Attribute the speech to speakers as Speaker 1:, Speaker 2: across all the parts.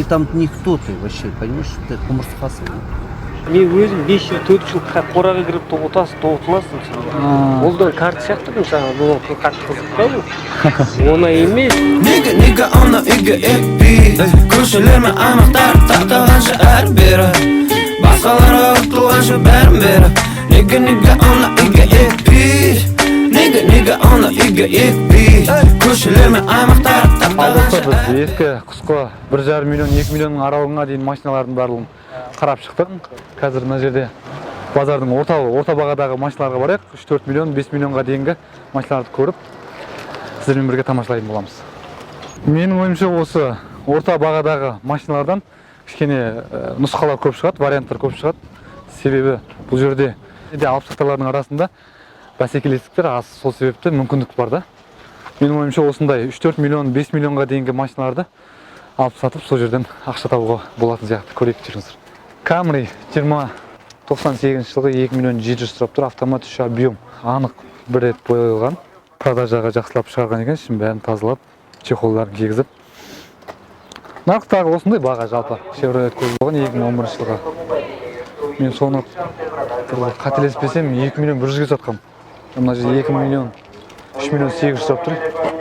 Speaker 1: Ты там никто ты вообще, понимаешь? Ты кумырсқасың.
Speaker 2: Мен өзім 5 жыл 4 жыл қораға кіріп тоғытасың, тоғытыласың сен. Ол да карт сияқты мысалы, бұл қатты қызық та. Оңай емес.
Speaker 3: Nigga ona uyga ekpi Ko'shalarni aniqtar taqtagancha arberi Boshqalarga o'tqilgancha barim beri Nigga ona uyga ekpi Nigga ona uyga ekpi Ko'shalarni aniqtar taqtagancha
Speaker 4: Біз ескі қысқы 1,5 миллион 2 миллионның аралығына дейін машиналардың барлығын қарап шықтық. Қазір мына жерде базардың орта бағадағы машиналарға барайық. 3-4 миллион 5 миллионға дейінгі машиналарды көріп сіздермен бірге тамашалайтын боламыз. Менің ойымша осы орта бағадағы машиналардан кішкене нұсқалар көп шығады, варианттар көп шығады. Себебі бұл жерде алып сатарлардың арасында бәсекелестіктер аз, сол себепті мүмкіндік бар да. Менің ойымша осындай 3-4 миллион 5 миллионға дейінгі машиналарды алып сатып, сол жерден ақша табуға болатын сияқты. Көрейік жүріңіздер. Camry 98 жылғы 2 миллион 700 сұрап тұр. Автомат 3 объем, анық бір рет боялған. Продажаға жақсылап шығарған екен, şimdi бәрін тазалап, чехолдарын кигізіп. Нарықтағы осындай баға жалпы. Chevrolet Cruze болған 2011 жылға. Мен соны қателеспесем 2 миллион 100-ге сатқам. Мына жерде 2 миллион 3 миллион 800 сұрап тұр.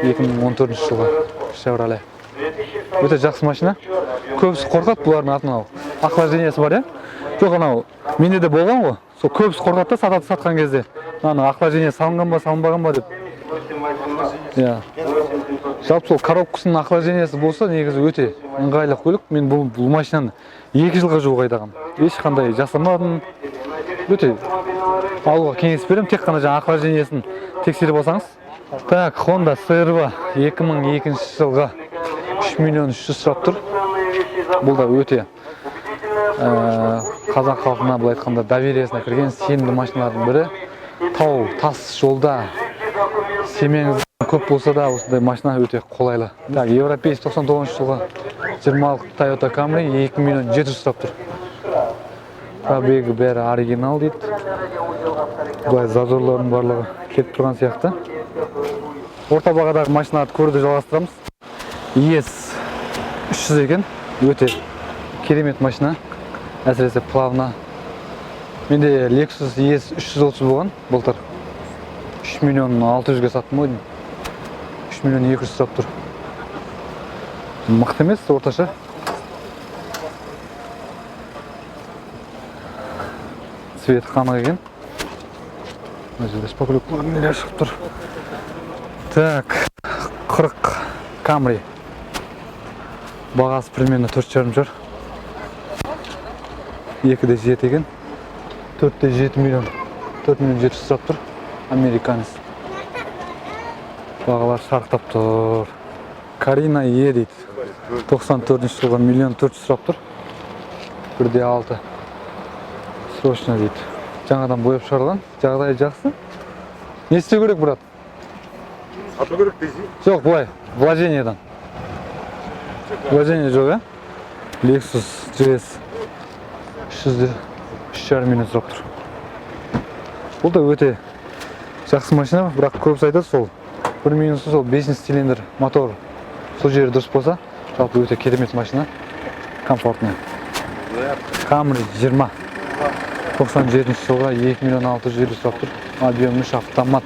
Speaker 4: 2014 жылға Chevrolet. Өте жақсы машина. Көбісі қорқады бұлардың атын охлаждениесі бар, жоқ анау менде де болған ғой. Сол көбісі қорқады да сатқан кезде. Ана охлаждение салынған ба, салынбаған ба деп. Жалпы сол коробкасының охлаждениесі болса, негізі өте ыңғайлы көлік. Мен бұл машинаны 2 жылға жуық айдағам. Ешқандай жасамадым. Өте алуға кеңес беремін, тек қана жаңа охлаждениесін тексеріп алсаңыз. Так, Honda CR-V 2002 жылға 3 миллион 300 сұрап тұр. Бұл да өте қазақ халқына былай айтқанда довериесіне кірген сенімді машиналардың бірі. Тау, тас жолда семьяңыз көп болса да осындай машина өте қолайлы. Так, Европейс 99 жылға 20-лық Toyota Camry 2 миллион 700 сұрап тұр. Пробегі бәрі оригинал дейді. Бұлай зазорлардың барлығы кетіп тұрған сияқты. Орта бағадағы машиналарды көруді жалғастырамыз. ES 300 екен, өте керемет машина, әсіресе плавна. Менде Lexus ES 330 болған, былтыр 3 миллион 600-ге саттым ғой. 3 миллион 200 сұрап тұр. Мықты емес, орташа. Цветі қанық екен. Мына жерде шпаклевкалар нелер шығып тұр. Так, 40 Camry. Бағасы примерно 4,5 жар. 2-де 7 екен. 4-де 7 миллион. 4 миллион 700 сұрап тұр. Американец. Бағалар шарықтап тұр. Карина Е дейді. 94 жылға 1 миллион 400 сұрап тұр. 1-де 6. Срочно дейді. Жаңадан бояп шығарылған. Жағдайы жақсы. Не істеу керек, брат?
Speaker 5: Сату керек дейсің?
Speaker 4: Жоқ, былай. Вложениедан. Вложение жоқ, Lexus GS 300-де 3,5 миллион сұрап тұр. Бұл да өте жақсы машина, бірақ көбісі айтады сол. Бір минусы сол 5 цилиндр мотор. Сол жері дұрыс болса, жалпы өте керемет машина. Комфортный. Camry 20. 97 жылға 2 миллион 650 сұрап тұр. Объем 3 автомат.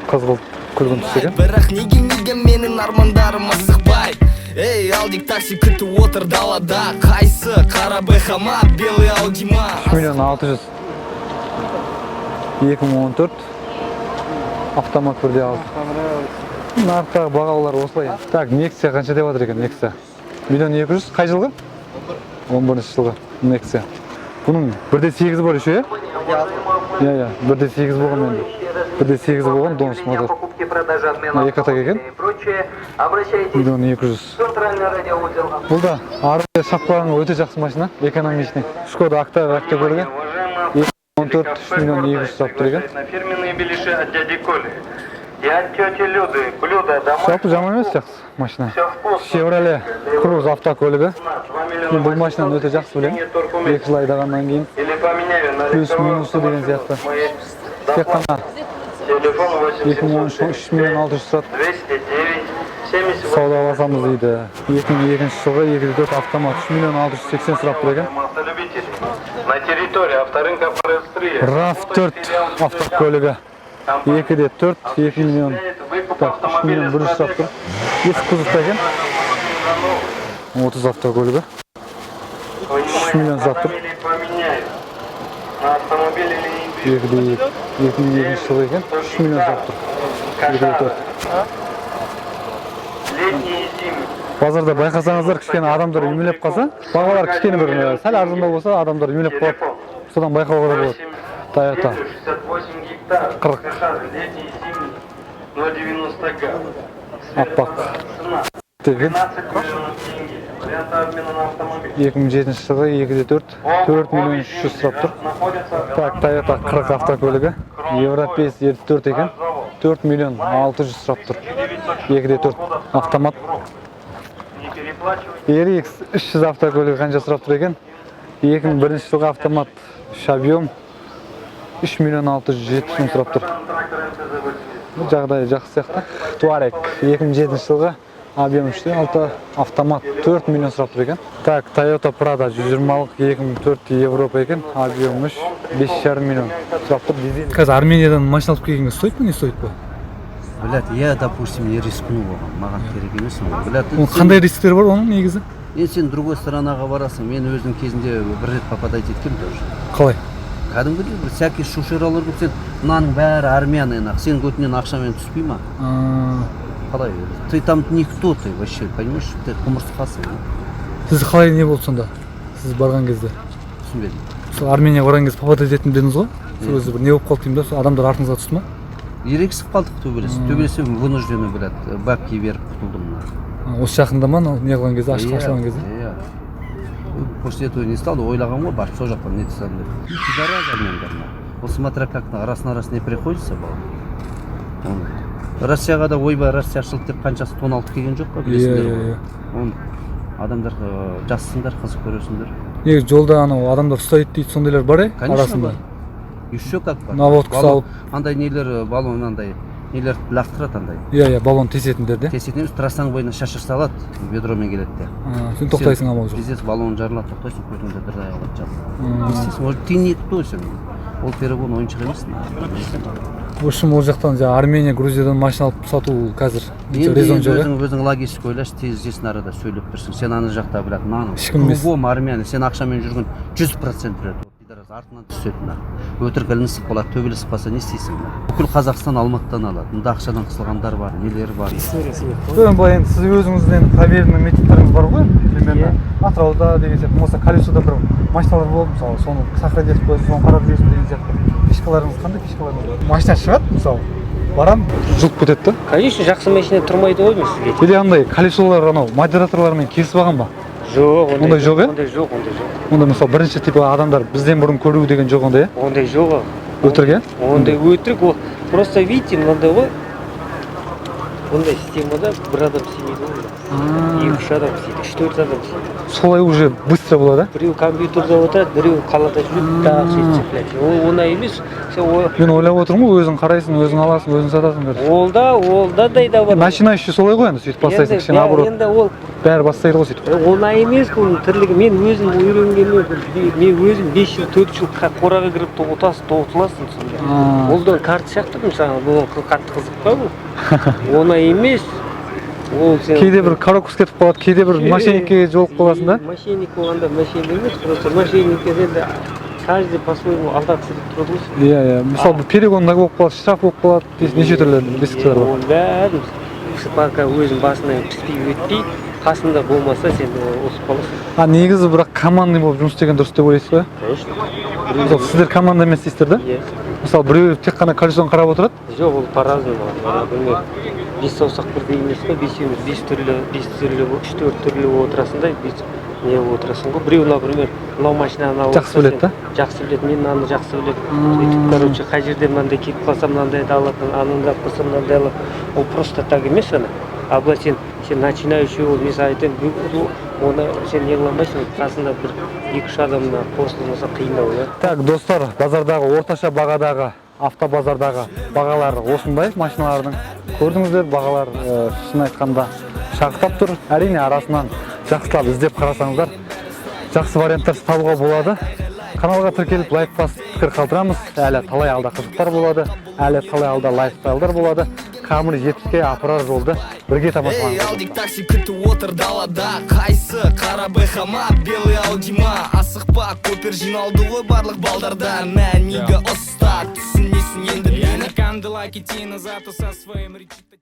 Speaker 4: Қызғылт күлгін түсеген.
Speaker 3: Бірақ неге менің армандарым асықпай Эй, алдик такси күтіп отыр далада Қайсы қара бхма, белый аудима
Speaker 4: 3 миллион 600 2014 автомат 1-де 6. Нарықтағы бағалар осылай. Так, Nexia қанша деп жатыр екен, Nexia? 1 миллион 200, қай жылғы? 11 жылғы Nexia. Бұның 1-де 8 бар еще, иә? 1-де 8 болған менде. 1-де 8 болған, донус мотор. Екі атак екен. 1 миллион 200. Бұл да арғы шапқаларының өте жақсы машина, экономичный. Шкода Октавия автокөлігі. 2014 3 миллион 200 сұрап тұр екен.
Speaker 5: Фирменные беляши от дяди Коли. И от тети Люды. Блюдо домашнее.
Speaker 4: Жалпы жаман емес жақсы машина. Chevrolet Cruze автокөлігі. Мен бұл машинаны өте жақсы білемін. 2 жыл айдағаннан кейін. Плюс минусы деген сияқты. Тек қана 2013 3 миллион 600 сұрады.
Speaker 5: 209 70.
Speaker 4: саудаласамыз дейді. 2002 жылғы 204 автомат 3 миллион 680 сұрап тұр екен.
Speaker 5: Автолюбитель. На территории авторынка Форестрия.
Speaker 4: RAV4 автокөлігі 2-де 4, 2 миллион, так, 3 миллион 100 сұрап тұр. Есік кузовта екен. 30 автокөлігі 3 миллион сұрап тұр.
Speaker 5: На автомобиле или
Speaker 4: 2-де 2002 жылғы екен. 3 миллион сұрап тұр. 2-де 4.
Speaker 5: летние и зимние.
Speaker 4: Базарда байқасаңыздар, кішкене адамдар үймелеп қалса, бағалар кішкене бір сәл арзандау болса, адамдар үймелеп қалады. Содан байқауға да болады. Toyota
Speaker 5: 68 гектар.
Speaker 4: 40.
Speaker 5: Летний и зимний. 0,90 газ.
Speaker 4: аппақ деген
Speaker 5: 15 миллионов тенге. Варианты обмена на автомобиль.
Speaker 4: 2007 жылғы 2-де 4, 4 миллион 300 сұрап тұр.
Speaker 5: Находится
Speaker 4: Так, Toyota 40 автокөлігі, Европейс 24 екен, 4 миллион 600 сұрап тұр. 2-де 4 автомат.
Speaker 5: не переплачивать.
Speaker 4: RX 300 автокөлігі қанша сұрап тұр екен? 2001 жылғы автомат, объем 3 миллион 670 мың сұрап тұр.
Speaker 5: Трактор МТЗ-8.
Speaker 4: Жағдайы жақсы сияқты. Touareg 2007 жылғы объем 6 автомат 4 миллион сұрап тұр екен. Так, Toyota Prado 120-лық 2004 Европа екен, объем 5,5 миллион сұрап тұр. Қазір Армениядан машина алып келгенге стоит па, не стоит па?
Speaker 1: Блядь, я, допустим, не рискну оған, маған керек емес ол. Блядь,
Speaker 4: Қандай рисктер бар оның негізі?
Speaker 1: сен другой странаға барасың, мен өзім кезінде бір рет попадать еткем тоже.
Speaker 4: Қалай?
Speaker 1: Кәдімгідей бір всякий шушералар көп, сен мынаның бәрі армяный, сен көтінен ақшамен түспей ма? Қалай? Ты там никто, ты вообще, понимаешь, ты құмырсқасың.
Speaker 4: Сіз қалай не болды сонда? Сіз барған кезде?
Speaker 1: Түсінбедім.
Speaker 4: Сол Арменияға барған кезде попадать еттім дедіңіз ғой? Сол кезде бір не болып қалды деймін да, сол адамдар артыңызға түсті ма?
Speaker 1: Ерегісіп қалдық төбелесе вынуждены, блядь, бабки беріп құтылдым.
Speaker 4: Осы жақында ма, не қылған кезде, ашылған кезде?
Speaker 1: Иә. После этого не стал, ойлаған ғой, барып сол жақтан не тесам деп. Пидорас армяндар. Вот смотря как раз на раз не приходится было. Россияға да ойбай Россияшылық деп қаншасы тон алып келген жоқ па, білесіңдер ғой. Адамдар жассыңдар, қызық көресіңдер.
Speaker 4: Негізі жолда анау адамдар ұстайды дейді, сондайлар бар арасында?
Speaker 1: Еще как бар.
Speaker 4: Наводка салып.
Speaker 1: Андай нелер, баллон андай, нелер лақтырады андай.
Speaker 4: Иә, баллон тесетіндер де?
Speaker 1: Тесетін емес, трассаның бойына шашыр салады, ведромен келеді де.
Speaker 4: Сен тоқтайсың амал жоқ.
Speaker 1: Пиздец, баллон жарылады, тоқтайсың, көзіңді дырдай алады жабып. Естесің, ол ты никто сен. Ол перегон ойыншық емес.
Speaker 4: В общем, ол жақтан Армения, Грузиядан машина алып сату қазір резон жоқ.
Speaker 1: Өзің логистика ойлашы, тез арада сөйлеп тұрсың. Сен аны жақта, бірақ мынаның кругом армяне, сен ақшамен жүрген 100% біледі. Артынан түсетін. Өтірік ілінісіп қалады, төбелесіп қалса не істейсің? Бүкіл Қазақстан Алматыдан алады. Мұнда ақшадан қысылғандар бар, нелер бар.
Speaker 4: Былай енді сіз өзіңізден проверенный методтарыңыз бар ғой, примерно Атырауда деген сияқты, болмаса Колесода бір машиналар болды, мысалы, соны сохранять етіп қойсыз, соны қарап жүресің деген сияқты. Фишкаларыңыз қандай фишкаларыңыз бар? Машина шығады, мысалы, барам, жылып кетеді да?
Speaker 2: Конечно, жақсы машина тұрмайды ғой мен сізге.
Speaker 4: Или андай колесолар анау модераторлармен келісіп алған ба?
Speaker 2: Жоқ,
Speaker 4: ондай жоқ, е?
Speaker 2: Ондай жоқ.
Speaker 4: Онда мысалы бірінші типі адамдар бізден бұрын көру деген жоқ ондай, е?
Speaker 2: Ондай жоқ.
Speaker 4: Өтірік, е?
Speaker 2: Ондай өтірік, ол просто видите, мынандай ғой. Ондай системада бір адам істемейді ғой. 2-3 адам істейді, 3-4 адам істейді.
Speaker 4: Солай уже быстро болады,
Speaker 2: Біреу компьютерда отырады, біреу қалада жүреді, тағы сөйтсе, блядь. Ол оңай емес.
Speaker 4: Мен ойлап отырмын ғой, өзің қарайсың, өзің аласың, өзің сатасың бәрі.
Speaker 2: Ол да бар.
Speaker 4: Начинающий солай ғой енді, сөйтіп бастайсың, кішкене оборот.
Speaker 2: Енді ол
Speaker 4: бәрі бастайды ғой сөйтіп.
Speaker 2: Оңай емес бұл тірлігі. Мен өзім үйренгенмен, мен өзім 5 жыл, 4 жыл қораға кіріп тоғытыласың сонда. Ол да карта сияқты мысалы, бұл қатты қызық па бұл? Оңай емес.
Speaker 4: Кейде бір каракус кетіп қалады, кейде бір мошенникке жолығып қаласың да?
Speaker 2: Мошенник болғанда мошенник емес, просто мошенниктер енді каждый по-своему алдағысы келіп тұрады ғой.
Speaker 4: Иә, мысалы бір перегонда болып қалады, штраф болып қалады, неше түрлі рисктер бар.
Speaker 2: Бәрі пока өзің басынан піспей өтпей, қасында болмаса сен осып қаласың.
Speaker 4: Негізі бірақ командный болып жұмыс істеген дұрыс деп ойлайсыз ғой?
Speaker 2: Конечно.
Speaker 4: Мысалы, сіздер команда емес дейсіздер да?
Speaker 2: Иә.
Speaker 4: Мысалы, біреу тек қана колесоны қарап отырады?
Speaker 2: Жоқ, ол по-разному. Например, 5 саусақ бірдей емес қой, 5 түрлі, 3-4 түрлі отырасың да, не отырасың ғой. Біреу, например, мынау машинаны алып
Speaker 4: жақсы біледі да?
Speaker 2: Жақсы біледі, мен мынаны жақсы біледі. Сөйтіп, короче, қай жерде мынандай кетіп қалсам мынандайды алатын, анында қылсам мынандай алатын. Ол просто так емес ана. А былай сен начинающий ол, мен айтайын, оны сен не қыламайсың, қасында бір 2-3 адамына қосылмаса қиындау, иә.
Speaker 4: Так, достар, базардағы орташа бағадағы автобазардағы бағалар осындай машиналардың. Көрдіңіздер, бағалар шын айтқанда шарықтап тұр. Әрине арасынан жақсылап іздеп қарасаңыздар, жақсы варианттар табуға болады. Каналға тіркеліп лайк басып пікір қалдырамыз. Әлі талай алда қызықтар болады, әлі талай алда лайфстайлдар болады. Камри 70-ке апарар жолды бірге тамашалаңыз.
Speaker 3: Эй, алдик такси күтіп отыр далада. Қайсы қара бхма, белый аудима. Асықпа, көпір жиналды ғой барлық балдарда. Мәнігі ұста, түсінесің енді мені.